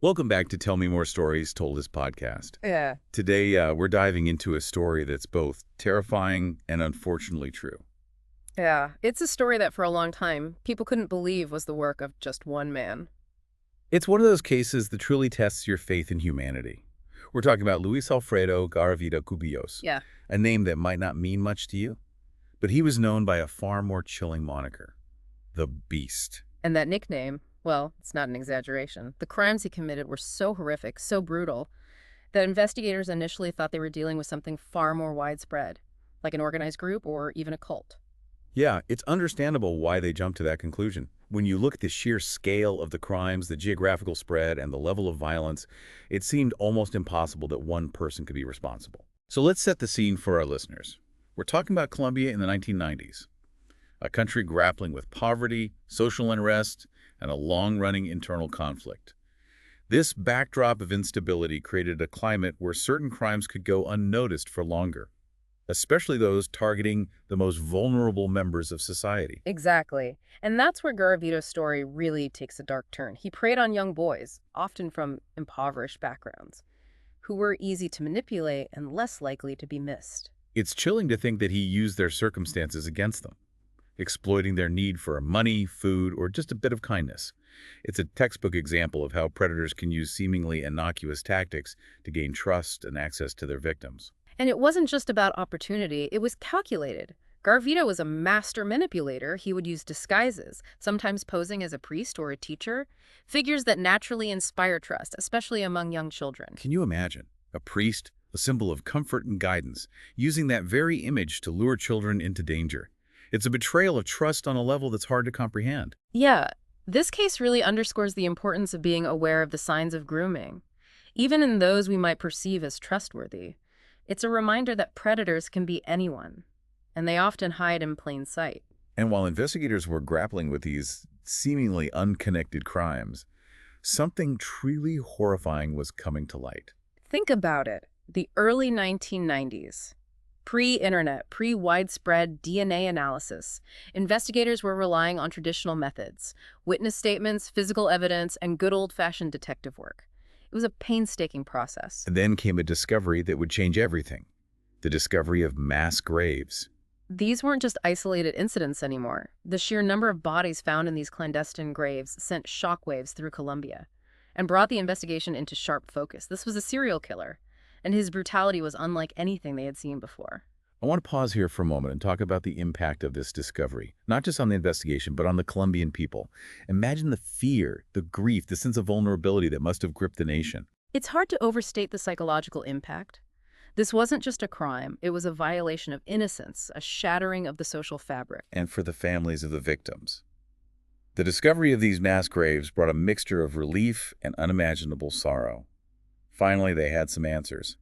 Welcome back to Tell Me More Stories Told This podcast. Yeah. Today, we're diving into a story that's both terrifying and unfortunately true. Yeah. It's a story that for a long time people couldn't believe was the work of just one man. It's one of those cases that truly tests your faith in humanity. We're talking about Luis Alfredo Garavito Cubillos, Yeah. a name that might not mean much to you, but he was known by a far more chilling moniker, the Beast. And that nickname, well, it's not an exaggeration. The crimes he committed were so horrific, so brutal, that investigators initially thought they were dealing with something far more widespread, like an organized group or even a cult. Yeah, it's understandable why they jumped to that conclusion. When you look at the sheer scale of the crimes, the geographical spread, and the level of violence, it seemed almost impossible that one person could be responsible. So let's set the scene for our listeners. We're talking about Colombia in the 1990s, a country grappling with poverty, social unrest, and a long-running internal conflict. This backdrop of instability created a climate where certain crimes could go unnoticed for longer, especially those targeting the most vulnerable members of society. Exactly. And that's where Garavito's story really takes a dark turn. He preyed on young boys, often from impoverished backgrounds, who were easy to manipulate and less likely to be missed. It's chilling to think that he used their circumstances against them, exploiting their need for money, food, or just a bit of kindness. It's a textbook example of how predators can use seemingly innocuous tactics to gain trust and access to their victims. And it wasn't just about opportunity, it was calculated. Garavito was a master manipulator. He would use disguises, sometimes posing as a priest or a teacher, figures that naturally inspire trust, especially among young children. Can you imagine? A priest, a symbol of comfort and guidance, using that very image to lure children into danger. It's a betrayal of trust on a level that's hard to comprehend. Yeah, this case really underscores the importance of being aware of the signs of grooming, even in those we might perceive as trustworthy. It's a reminder that predators can be anyone, and they often hide in plain sight. And while investigators were grappling with these seemingly unconnected crimes, something truly horrifying was coming to light. Think about it. The early 1990s. Pre-internet, pre-widespread DNA analysis. Investigators were relying on traditional methods, witness statements, physical evidence, and good old-fashioned detective work. It was a painstaking process. And then came a discovery that would change everything. The discovery of mass graves. These weren't just isolated incidents anymore. The sheer number of bodies found in these clandestine graves sent shockwaves through Colombia and brought the investigation into sharp focus. This was a serial killer, and his brutality was unlike anything they had seen before. I want to pause here for a moment and talk about the impact of this discovery, not just on the investigation, but on the Colombian people. Imagine the fear, the grief, the sense of vulnerability that must have gripped the nation. It's hard to overstate the psychological impact. This wasn't just a crime, it was a violation of innocence, a shattering of the social fabric. And for the families of the victims. The discovery of these mass graves brought a mixture of relief and unimaginable sorrow. Finally, they had some answers.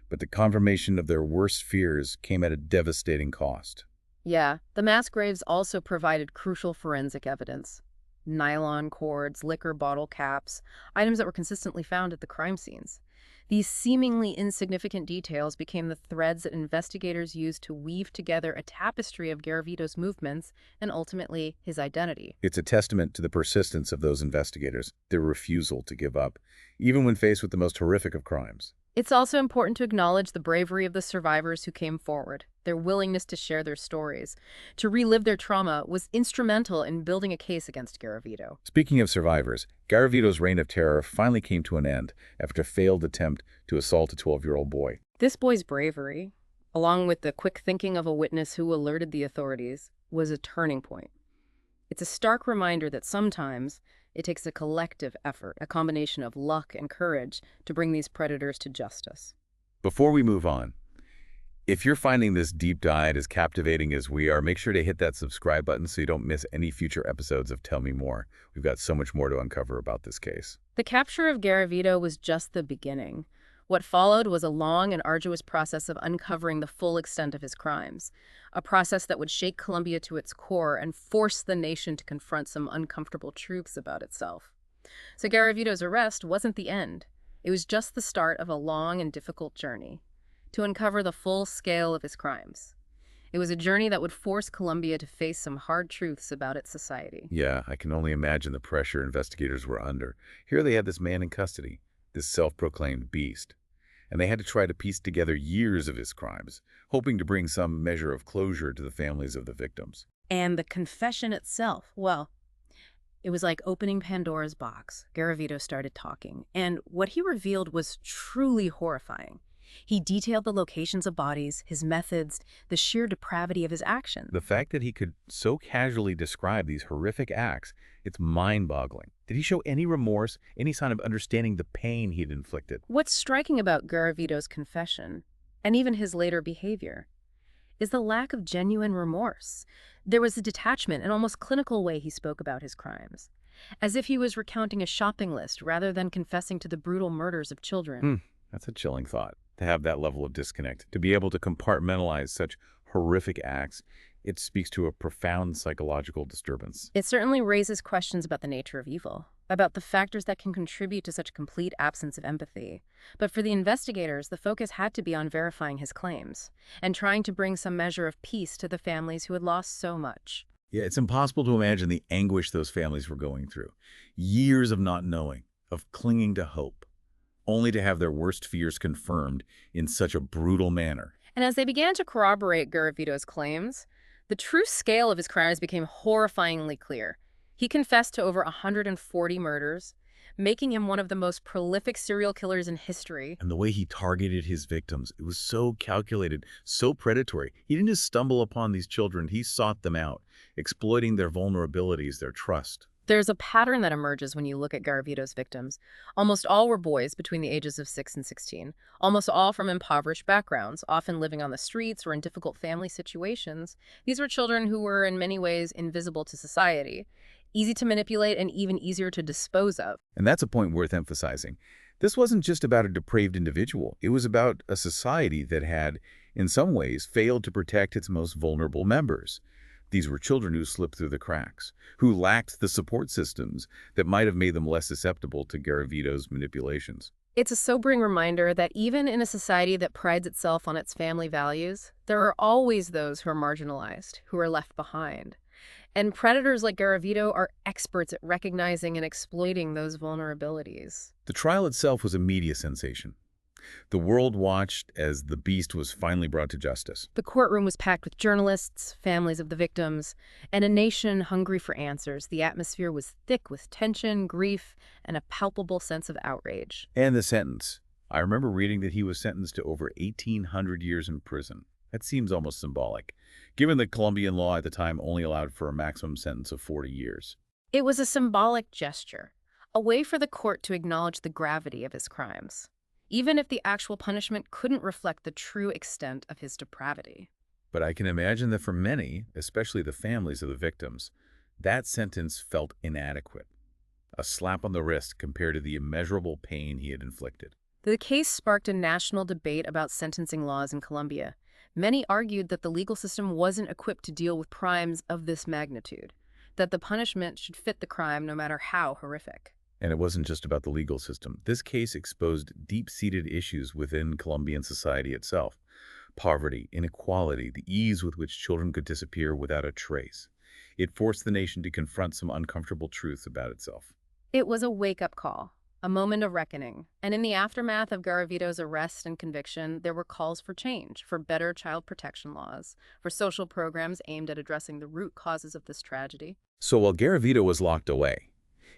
But the confirmation of their worst fears came at a devastating cost. Yeah, the mass graves also provided crucial forensic evidence. Nylon cords, liquor bottle caps, items that were consistently found at the crime scenes. These seemingly insignificant details became the threads that investigators used to weave together a tapestry of Garavito's movements and ultimately his identity. It's a testament to the persistence of those investigators, their refusal to give up, even when faced with the most horrific of crimes. It's also important to acknowledge the bravery of the survivors who came forward. Their willingness to share their stories, to relive their trauma, was instrumental in building a case against Garavito. Speaking of survivors, Garavito's reign of terror finally came to an end after a failed attempt to assault a 12-year-old boy. This boy's bravery, along with the quick thinking of a witness who alerted the authorities, was a turning point. It's a stark reminder that sometimes it takes a collective effort, a combination of luck and courage, to bring these predators to justice. Before we move on, if you're finding this deep dive as captivating as we are, make sure to hit that subscribe button so you don't miss any future episodes of Tell Me More. We've got so much more to uncover about this case. The capture of Garavito was just the beginning. What followed was a long and arduous process of uncovering the full extent of his crimes, a process that would shake Colombia to its core and force the nation to confront some uncomfortable truths about itself. So Garavito's arrest wasn't the end. It was just the start of a long and difficult journey to uncover the full scale of his crimes. It was a journey that would force Colombia to face some hard truths about its society. Yeah, I can only imagine the pressure investigators were under. Here they had this man in custody, this self-proclaimed beast, and they had to try to piece together years of his crimes, hoping to bring some measure of closure to the families of the victims. And the confession itself, well, it was like opening Pandora's box. Garavito started talking, and what he revealed was truly horrifying. He detailed the locations of bodies, his methods, the sheer depravity of his actions. The fact that he could so casually describe these horrific acts, it's mind-boggling. Did he show any remorse, any sign of understanding the pain he'd inflicted? What's striking about Garavito's confession, and even his later behavior, is the lack of genuine remorse. There was a detachment, an almost clinical way he spoke about his crimes, as if he was recounting a shopping list rather than confessing to the brutal murders of children. That's a chilling thought, to have that level of disconnect, to be able to compartmentalize such horrific acts. It speaks to a profound psychological disturbance. It certainly raises questions about the nature of evil, about the factors that can contribute to such a complete absence of empathy. But for the investigators, the focus had to be on verifying his claims and trying to bring some measure of peace to the families who had lost so much. Yeah, it's impossible to imagine the anguish those families were going through. Years of not knowing, of clinging to hope, only to have their worst fears confirmed in such a brutal manner. And as they began to corroborate Garavito's claims, the true scale of his crimes became horrifyingly clear. He confessed to over 140 murders, making him one of the most prolific serial killers in history. And the way he targeted his victims, it was so calculated, so predatory. He didn't just stumble upon these children, he sought them out, exploiting their vulnerabilities, their trust. There's a pattern that emerges when you look at Garavito's victims. Almost all were boys between the ages of 6 and 16, almost all from impoverished backgrounds, often living on the streets or in difficult family situations. These were children who were in many ways invisible to society, easy to manipulate and even easier to dispose of. And that's a point worth emphasizing. This wasn't just about a depraved individual. It was about a society that had, in some ways, failed to protect its most vulnerable members. These were children who slipped through the cracks, who lacked the support systems that might have made them less susceptible to Garavito's manipulations. It's a sobering reminder that even in a society that prides itself on its family values, there are always those who are marginalized, who are left behind. And predators like Garavito are experts at recognizing and exploiting those vulnerabilities. The trial itself was a media sensation. The world watched as the beast was finally brought to justice. The courtroom was packed with journalists, families of the victims, and a nation hungry for answers. The atmosphere was thick with tension, grief, and a palpable sense of outrage. And the sentence. I remember reading that he was sentenced to over 1,800 years in prison. That seems almost symbolic, given that Colombian law at the time only allowed for a maximum sentence of 40 years. It was a symbolic gesture, a way for the court to acknowledge the gravity of his crimes, even if the actual punishment couldn't reflect the true extent of his depravity. But I can imagine that for many, especially the families of the victims, that sentence felt inadequate, a slap on the wrist compared to the immeasurable pain he had inflicted. The case sparked a national debate about sentencing laws in Colombia. Many argued that the legal system wasn't equipped to deal with crimes of this magnitude, that the punishment should fit the crime no matter how horrific. And it wasn't just about the legal system. This case exposed deep-seated issues within Colombian society itself. Poverty, inequality, the ease with which children could disappear without a trace. It forced the nation to confront some uncomfortable truths about itself. It was a wake-up call, a moment of reckoning. And in the aftermath of Garavito's arrest and conviction, there were calls for change, for better child protection laws, for social programs aimed at addressing the root causes of this tragedy. So while Garavito was locked away,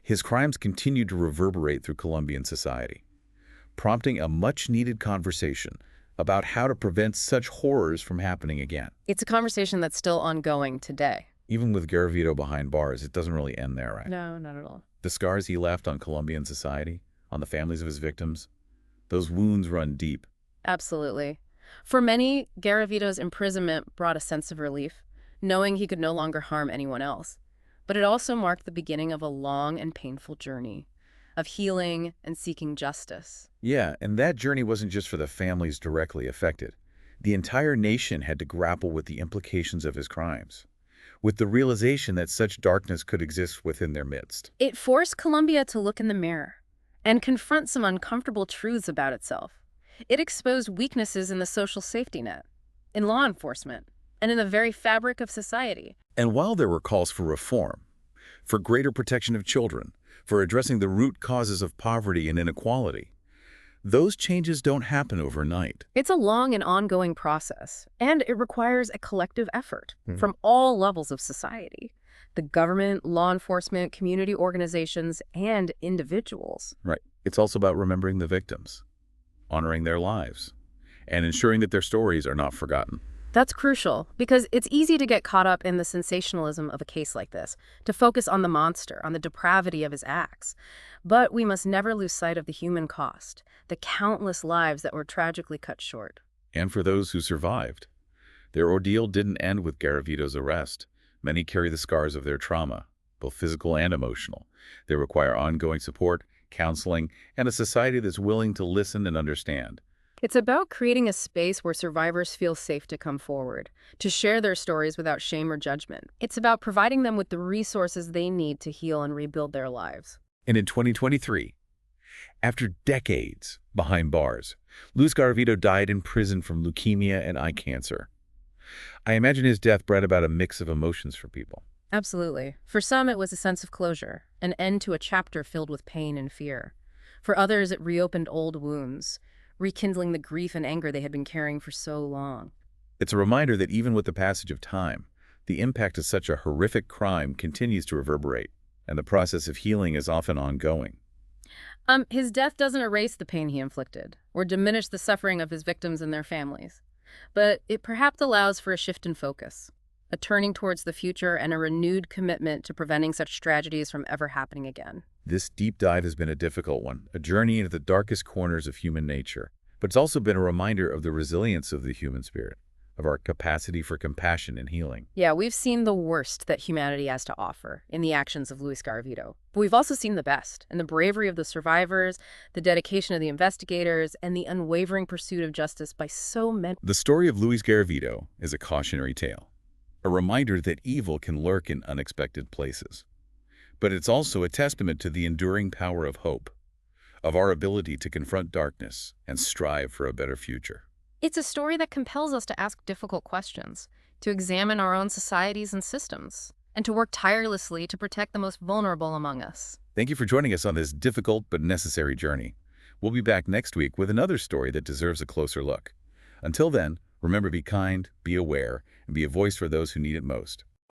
his crimes continued to reverberate through Colombian society, prompting a much-needed conversation about how to prevent such horrors from happening again. It's a conversation that's still ongoing today. Even with Garavito behind bars, it doesn't really end there, right? No, not at all. The scars he left on Colombian society, on the families of his victims, those wounds run deep. Absolutely. For many, Garavito's imprisonment brought a sense of relief, knowing he could no longer harm anyone else. But it also marked the beginning of a long and painful journey of healing and seeking justice. Yeah, and that journey wasn't just for the families directly affected. The entire nation had to grapple with the implications of his crimes, with the realization that such darkness could exist within their midst. It forced Colombia to look in the mirror and confront some uncomfortable truths about itself. It exposed weaknesses in the social safety net, in law enforcement, and in the very fabric of society. And while there were calls for reform, for greater protection of children, for addressing the root causes of poverty and inequality, those changes don't happen overnight. It's a long and ongoing process, and it requires a collective effort from all levels of society. The government, law enforcement, community organizations, and individuals. Right. It's also about remembering the victims, honoring their lives, and ensuring that their stories are not forgotten. That's crucial, because it's easy to get caught up in the sensationalism of a case like this, to focus on the monster, on the depravity of his acts. But we must never lose sight of the human cost, the countless lives that were tragically cut short. And for those who survived, their ordeal didn't end with Garavito's arrest. Many carry the scars of their trauma, both physical and emotional. They require ongoing support, counseling, and a society that's willing to listen and understand. It's about creating a space where survivors feel safe to come forward, to share their stories without shame or judgment. It's about providing them with the resources they need to heal and rebuild their lives. And in 2023, after decades behind bars, Luis Garavito died in prison from leukemia and eye cancer. I imagine his death brought about a mix of emotions for people. Absolutely. For some, it was a sense of closure, an end to a chapter filled with pain and fear. For others, it reopened old wounds, rekindling the grief and anger they had been carrying for so long. It's a reminder that even with the passage of time, the impact of such a horrific crime continues to reverberate, and the process of healing is often ongoing. His death doesn't erase the pain he inflicted, or diminish the suffering of his victims and their families. But it perhaps allows for a shift in focus, a turning towards the future and a renewed commitment to preventing such tragedies from ever happening again. This deep dive has been a difficult one, a journey into the darkest corners of human nature. But it's also been a reminder of the resilience of the human spirit, of our capacity for compassion and healing. Yeah, we've seen the worst that humanity has to offer in the actions of Luis Garavito. But we've also seen the best, in the bravery of the survivors, the dedication of the investigators, and the unwavering pursuit of justice by so many. The story of Luis Garavito is a cautionary tale, a reminder that evil can lurk in unexpected places. But it's also a testament to the enduring power of hope, of our ability to confront darkness and strive for a better future. It's a story that compels us to ask difficult questions, to examine our own societies and systems, and to work tirelessly to protect the most vulnerable among us. Thank you for joining us on this difficult but necessary journey. We'll be back next week with another story that deserves a closer look. Until then, remember, be kind, be aware, and be a voice for those who need it most.